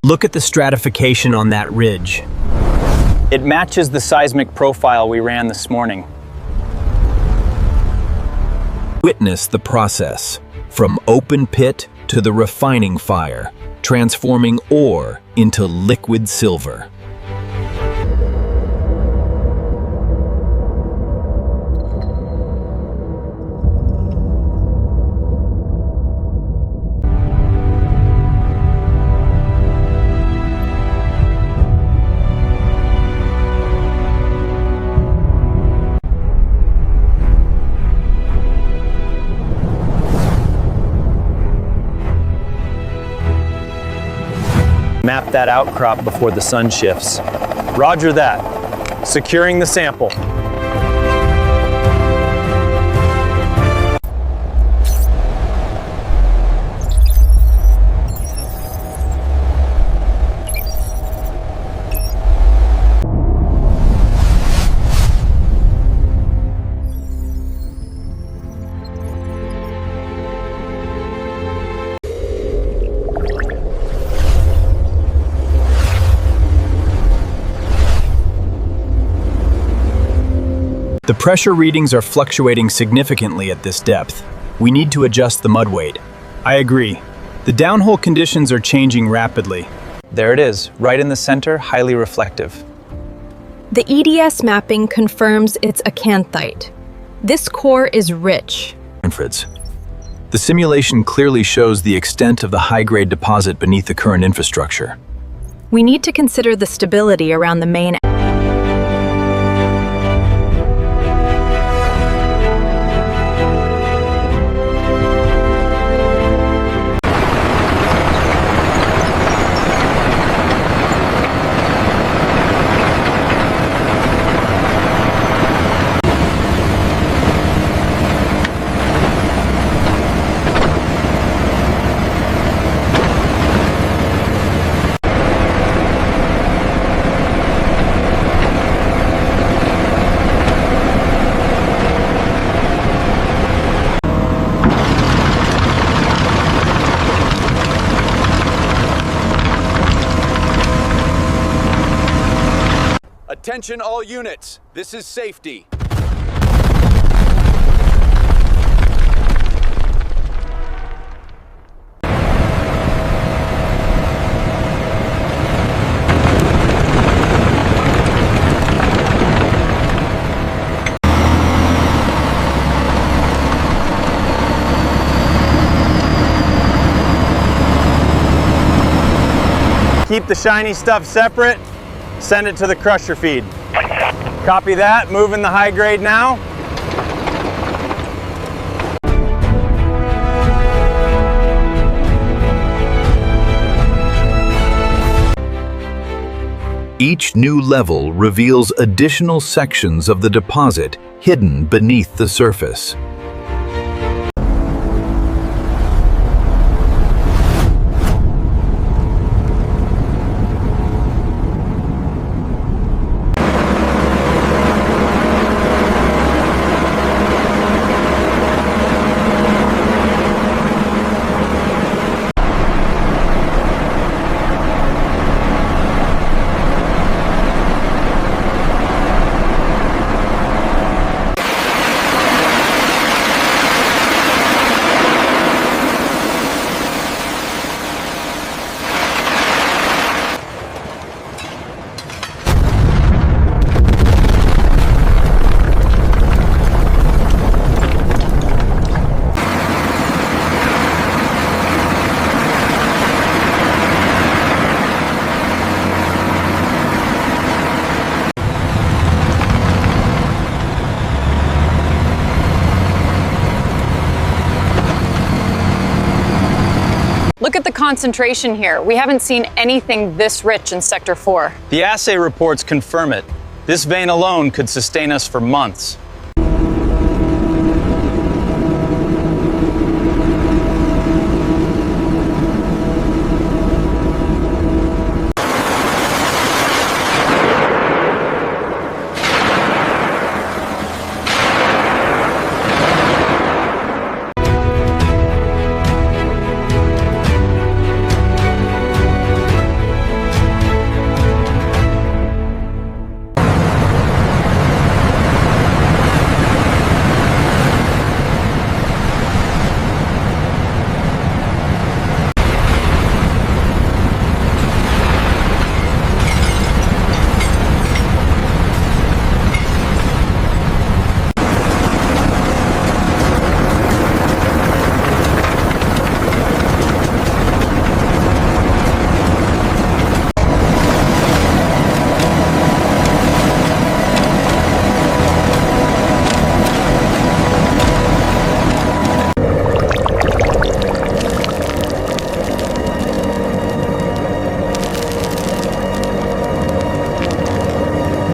Look at the stratification on that ridge. It matches the seismic profile we ran this morning. Witness the process, from open pit to the refining fire, transforming ore into liquid silver. Map that outcrop before the sun shifts. Roger that. Securing the sample. The pressure readings are fluctuating significantly at this depth. We need to adjust the mud weight. I agree. The downhole conditions are changing rapidly. There it is, right in the center, highly reflective. The EDS mapping confirms it's acanthite. This core is rich. The simulation clearly shows the extent of the high-grade deposit beneath the current infrastructure. We need to consider the stability around the main. Attention all units, this is safety. Keep the shiny stuff separate. Send it to the crusher feed. Copy that, moving the high grade now. Each new level reveals additional sections of the deposit hidden beneath the surface. Look at the concentration here. We haven't seen anything this rich in Sector 4. The assay reports confirm it. This vein alone could sustain us for months.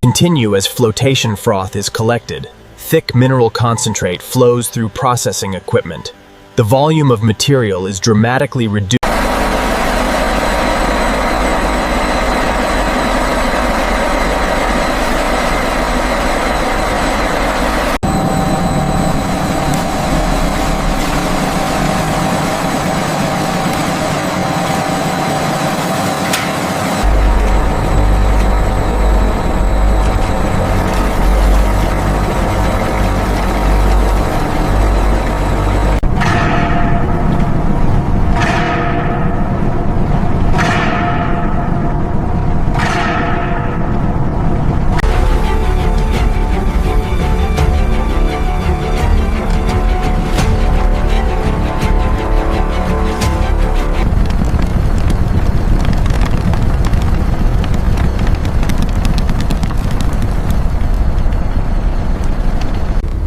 Continue as flotation froth is collected. Thick mineral concentrate flows through processing equipment. The volume of material is dramatically reduced.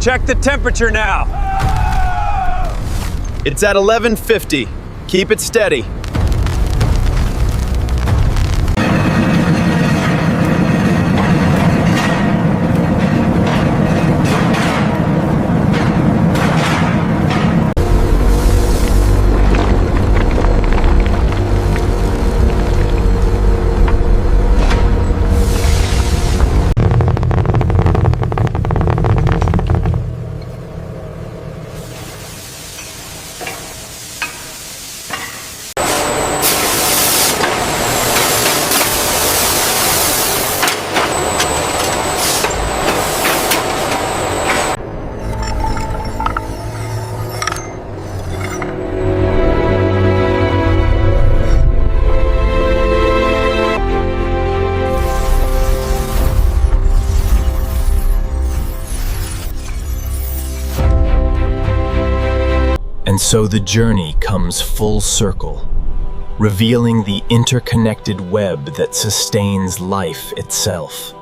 Check the temperature now. It's at 1150. Keep it steady. And so the journey comes full circle, revealing the interconnected web that sustains life itself.